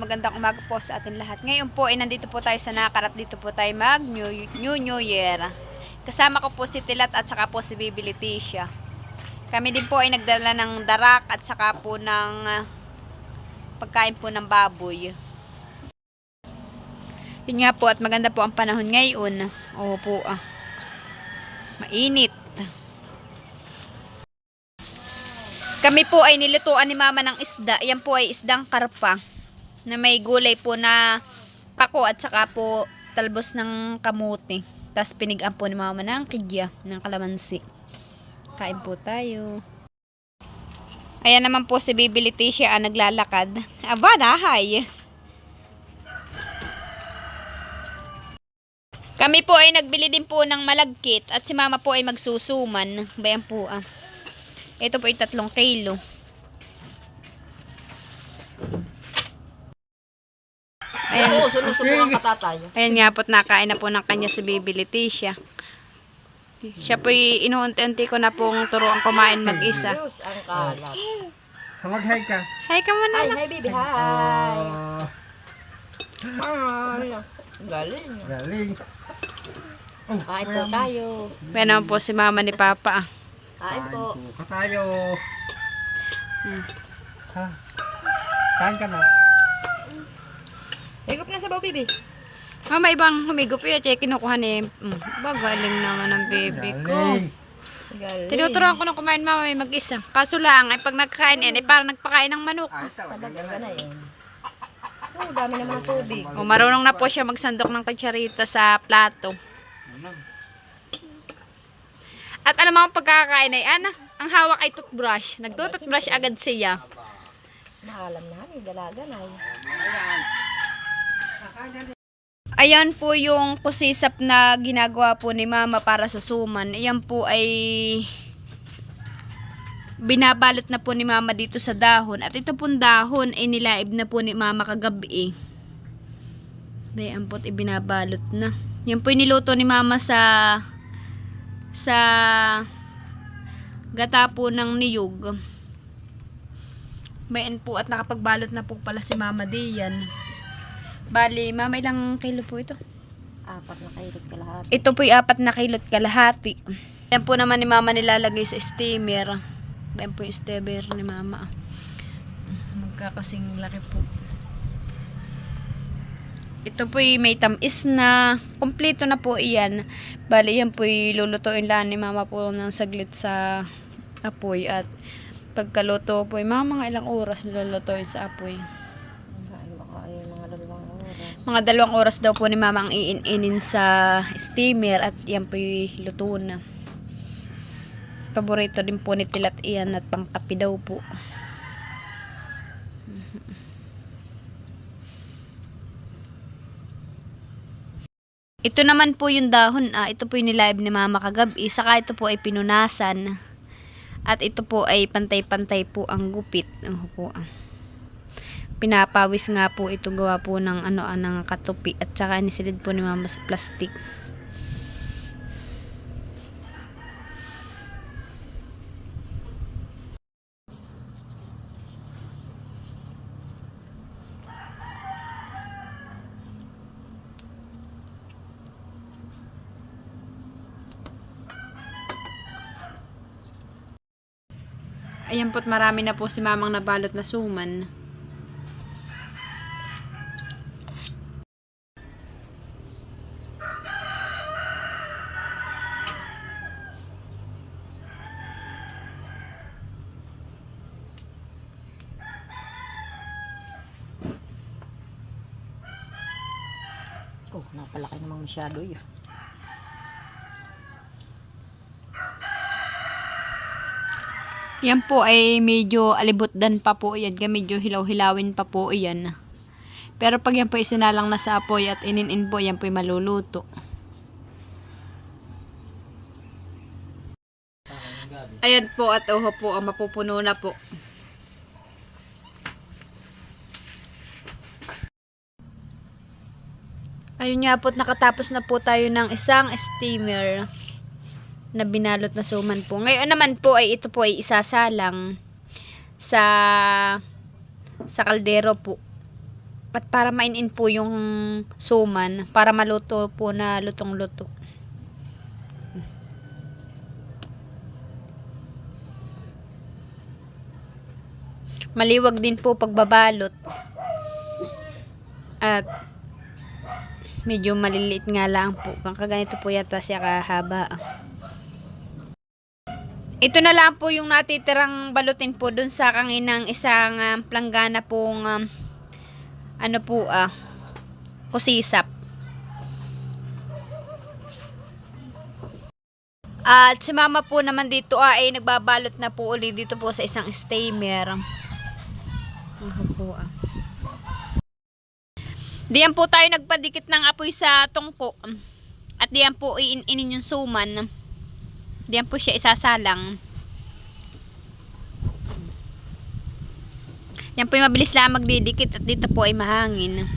magandang umaga po sa atin lahat. Ngayon po ay nandito po tayo sa Nakarat. Dito po tayo mag New Year. Kasama ko po si Tilat at saka po si Bibi Leticia. Kami din po ay nagdala ng darak at saka po ng pagkain po ng baboy. Yun nga po, at maganda po ang panahon ngayon. Oo po, mainit. Kami po ay nilutuan ni mama ng isda. Yan po ay isdang karpa na may gulay po na pako at saka po talbos ng kamuti. Tapos pinigaan po ni mama ng kidya, ng kalamansi. Kain po tayo. Ayan naman po si Bibi Leticia naglalakad. Aba, nahay! Kami po ay nagbili din po ng malagkit at si mama po ay magsusuman. Bayan po Ito po ay 3 kilo. Ayan. Oo, sunusubukan ka tatay. Ayan nga po't nakain na po ng kanya si Bibi Leticia. Siya po inuunti-unti ko na pong turuan kumain mag-isa. Diyos, ang kalat. Mag-hi ka. Hi ka muna. Hi, baby, hi. Hi. Galing. Galing. Kain po tayo. Ayan naman po si mama ni Papa. Kain po. Ka tayo. Ha? Kain ka na. Higop na sa baw, baby. Mama, ibang humigop yun. Check, kinukuha ni galing naman ang baby ko. Galing. Galing. Tinuturuan ko na kumain mama mag-isa. Kaso lang, ay pag nagkakain yan, ay parang nagpakain ng manok. Tabagal ka na yun. Oh, dami naman ng tubig. O, marunong na po siya magsandok ng kutsarita sa plato. At alam mo ang pagkakain ay, ang hawak ay toothbrush. Nagtutoothbrush agad siya. Maalam na, may dalaga na. Ayan po yung kusisap na ginagawa po ni mama para sa suman. Ayan po ay binabalot na po ni mama dito sa dahon. At ito pong dahon ay nilaib na po ni mama kagabi. Ayan po, ibinabalot na. Yan po yung niluto ni mama sa gata po ng niyog. Bayan po, at nakapagbalot na po pala si mama diyan. Bali, mama, ilang kilo po ito? 4 na kailot ka lahat. Ito po yung 4 na kilot kalahati. Yan po naman ni mama nilalagay sa steamer. Yan po yung steamer ni mama. Magkakasing laki po. Ito po yung may tamis na. Kompleto na po iyan. Bali, yan po yung lulutuin lang ni mama po ng saglit sa apoy. At pagkaluto po, mama, mga ilang oras lulutuin sa apoy. Mga 2 oras daw po ni mama ang iin-inin sa steamer at yan po yung luto na. Paborito din po ni Tilat iyan at pangkapi daw po. Ito naman po yung dahon. Ito po yung nilaib ni mama kagabi. Saka ito po ay pinunasan. At ito po ay pantay-pantay po ang gupit. Pinapawis nga po ito, gawa po ng ng katupi, at saka nisilid po ni mama sa plastic. Ayan po't marami na po si mamang nabalot na suman. Oh, napalaki namang masyado yun. Yan po ay medyo alibutdan pa po yan. Medyo hilaw-hilawin pa po yan. Pero pag yan po isinalang na sa apoy at inin-in po, yan po ay maluluto. Ayan po, at po, ang mapupuno na po. Ayun nga po, nakatapos na po tayo ng isang steamer na binalot na suman po. Ngayon naman po ay ito po ay isasalang sa kaldero po. At para mainin po yung suman, para maluto po na lutong-luto. Maliwag din po pagbabalot. At medyo maliliit nga lang po. Kaganito po yata siya kahaba. Ito na lang po yung natitirang balutin po dun sa kanginang isang planggana pong kusisap. At si mama po naman dito ay nagbabalot na po ulit dito po sa isang steamer. Diyan po tayo nagpadikit ng apoy sa tungko. At diyan po iinin yung suman. Diyan po siya isasalang. Yan po yung mabilis lang magdidikit at dito po ay mahangin.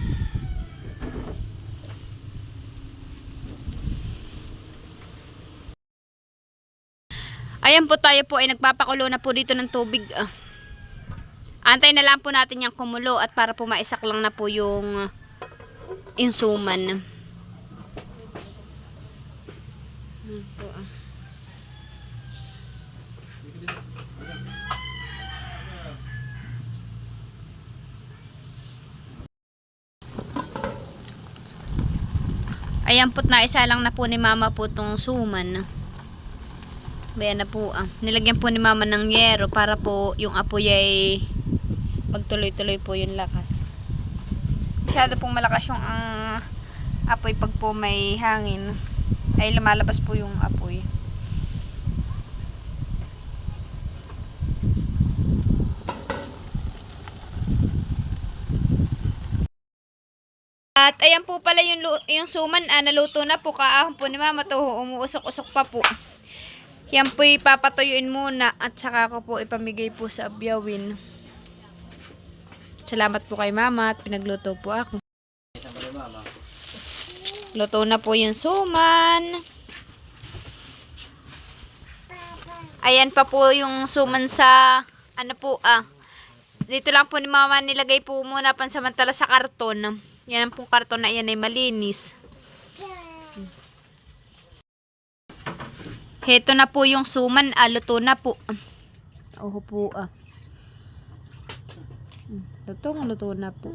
Ayan po tayo po ay nagpapakulo na po dito ng tubig. Antay na lang po natin yung kumulo at para po maisak lang na po yung suman. Ayan po't naisa lang na po ni mama po itong suman. Ayan na po nilagyan po ni mama ng yero para po yung apoy ay magtuloy-tuloy po yung lakas. Masyado pong malakas yung apoy pag po may hangin. Ay lumalabas po yung apoy. At ayan po pala yung suman, naluto na po. Kaahon po ni mama to, umuusok-usok pa po. Yan po ipapatuyuin muna at saka ko po ipamigay po sa abyawin. Salamat po kay mama at pinagluto po ako. Luto na po yung suman. Ayan pa po yung suman sa dito lang po ni mama nilagay po muna pansamantala sa karton. Yan pong karton na yan ay malinis. Heto na po yung suman, luto na po. Oho po Luto na po.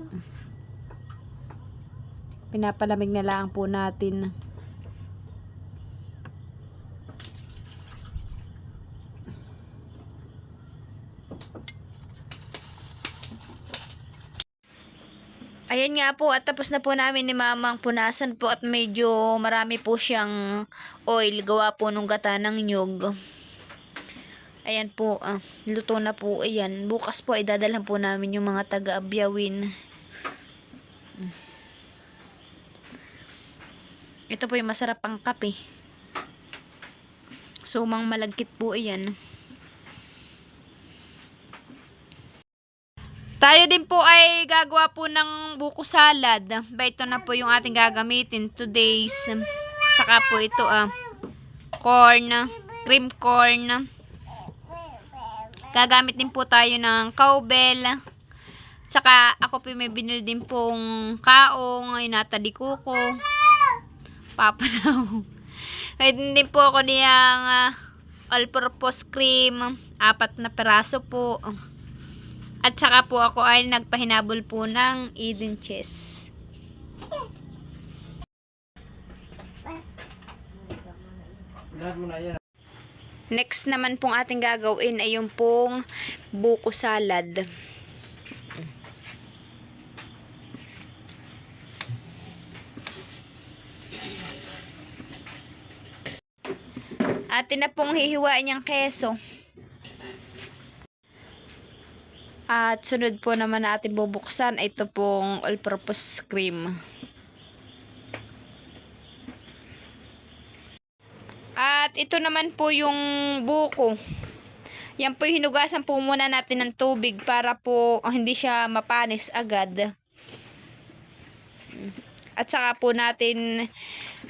Pinapalamig na lang po natin. Ayan nga po at tapos na po namin ni mamang punasan po at medyo marami po siyang oil gawa po nung gata ng nyug. Ayan po, luto na po. Ayan, bukas po ay dadalhan po namin yung mga taga-abyawin. Ito po yung masarap ang kape. Sumang malagkit po iyan. Tayo din po ay gagawa po ng buko salad. Ito na po yung ating gagamitin. Today's, saka po ito corn, cream corn. Gagamit din po tayo ng cowbell. Saka ako po may binili din pong kaong, ay nataliko ko. Papanaw. May din po ako niyang all-purpose cream. 4 na peraso po. At saka po ako ay nagpahinabol po ng Eden cheese. Next naman pong ating gagawin ay yung pong buko salad. Atin na pong hihiwain yung keso. At sunod po naman na ating bubuksan ay ito pong all-purpose cream. At ito naman po yung buko. Yan po yung hinugasan po muna natin ng tubig para po hindi siya mapanis agad. At saka po natin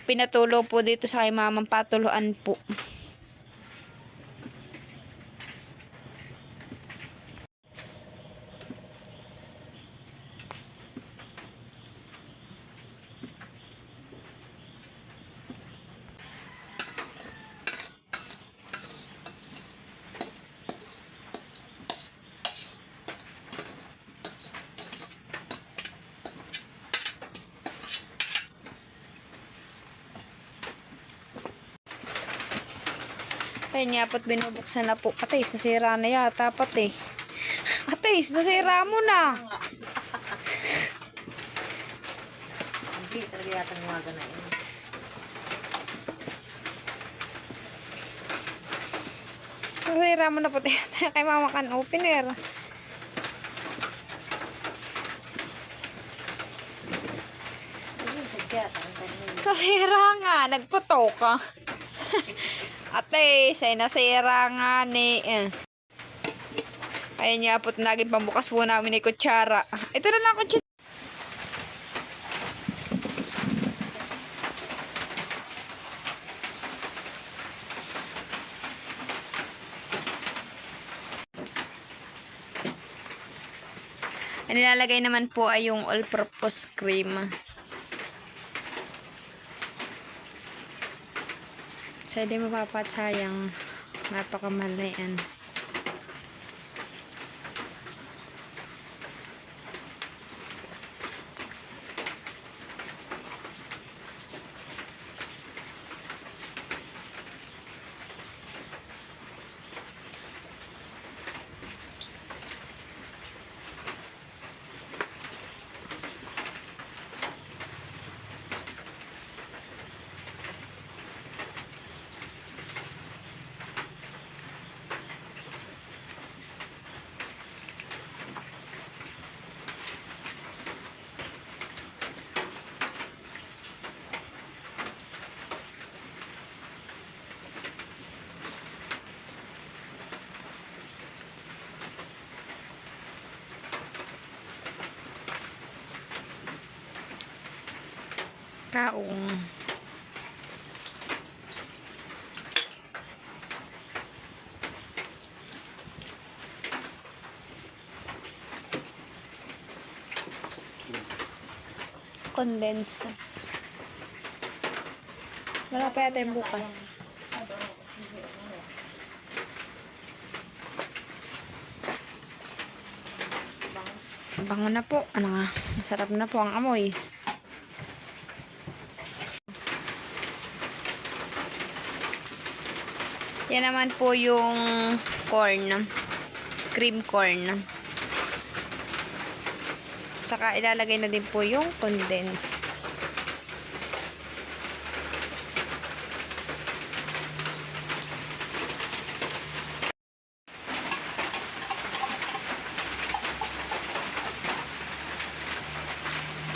pinatulo po dito sa kay mamang patuluan po. Ayun nga po't binubuksan na po. Atis, nasira na yata pati. Atis, nasira mo na. Hindi, talaga yata umaga na yun. Nasira mo na pati. Kay mama kan opener. Ayun, sadya. Tanggalin. Nasira nga, nagputo ka. Ate, say nasira nga ni. Ayun nga po't naging pambukas po namin ni kutsara. Ito na lang kutsara. Ang nilalagay naman po ay yung all-purpose cream. So, hindi mapapatsayang napakamahal na yan. Kaong. Condense. Wala pa yata yung bukas. Bango na po. Ano nga? Masarap na po ang amoy. Yan naman po yung corn. Cream corn. Saka ilalagay na din po yung condense.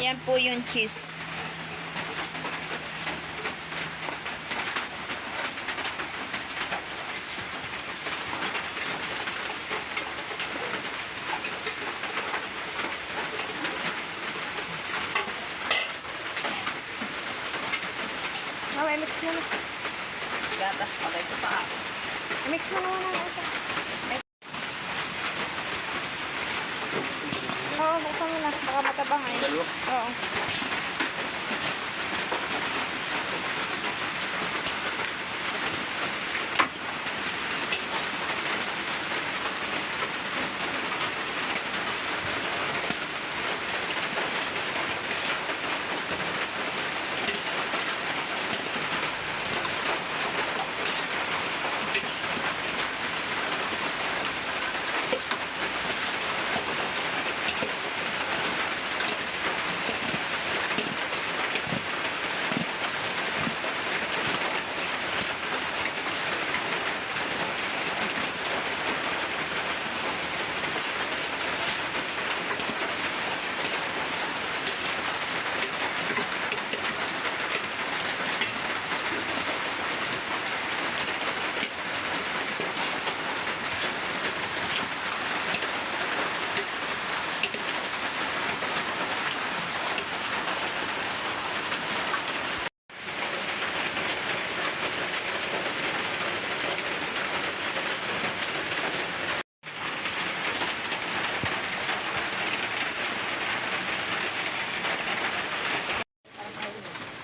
Yan po yung cheese. I-mix mo na. Gatas pa kayo pa. I-mix mo na muna ito. Oo, buksan mo na. Baka matabang eh. Dalawa? Oo.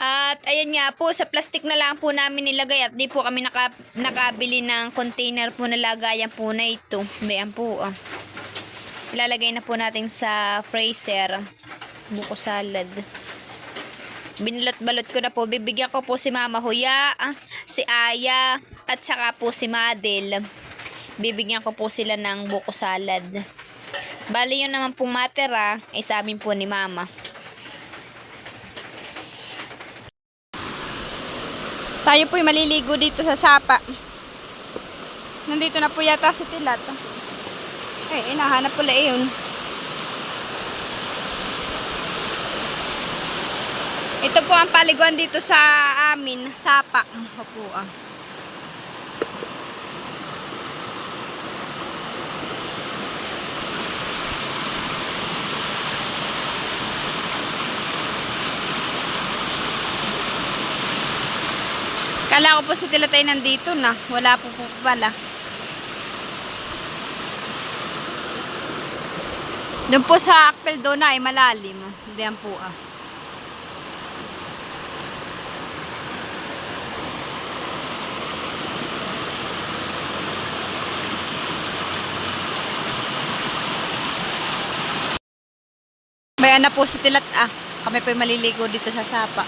At ayan nga po, sa plastic na lang po namin nilagay at di po kami nakabili ng container po na lagayan po na ito. Ayan po. Ilalagay na po natin sa freezer. Buko salad. Binulot-balot ko na po. Bibigyan ko po si Mama Huya, si Aya, at saka po si Madel. Bibigyan ko po sila ng buko salad. Bali yun naman pong matira, ay sa amin po ni Mama. Tayo po'y maliligo dito sa sapa. Nandito na po yata si Tilat. Eh, inahanap pala yun. Ito po ang paliguan dito sa amin, sapa. Opo, Kala ko po si Tilatay nandito na. Wala po po pala. Doon po sa Akpeldona ay malalim. Diyan po Bayan na po si Tilat Kami po maliligo dito sa sapa.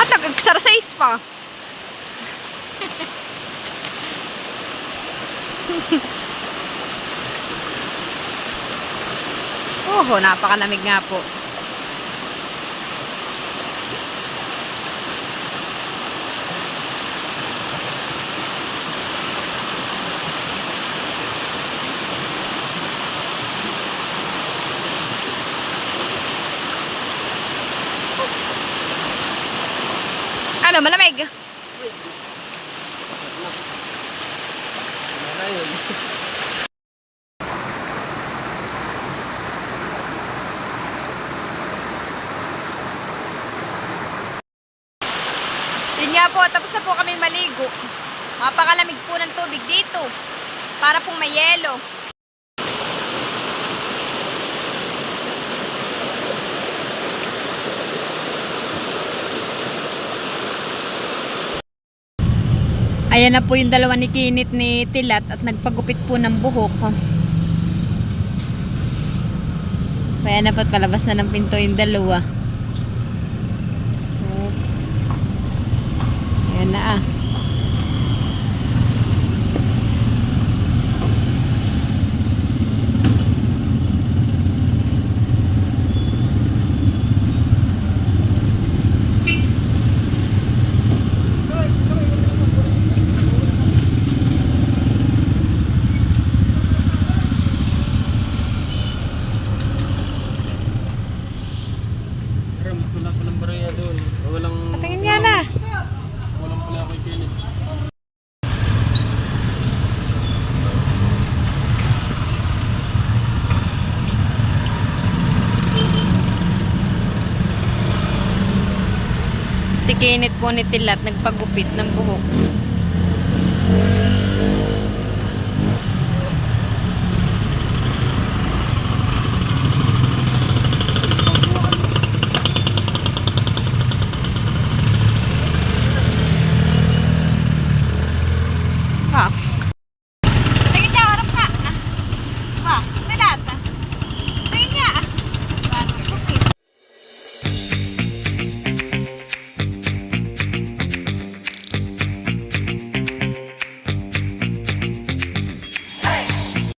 At nag-exercise pa. Napakalamig nga po. Ano, malamig? Yun nga po, tapos na po kami maligo. Mapakalamig po ng tubig dito. Para pong may yelo. Ayan na po yung dalawa ni Kinit ni Tilat at nagpagupit po ng buhok. Ayan na po, palabas na ng pinto yung dalawa. Ayan na Patingin nga na. Walang pala ako ikinig. Si Kinit po ni Tilat nagpagupit ng buhok.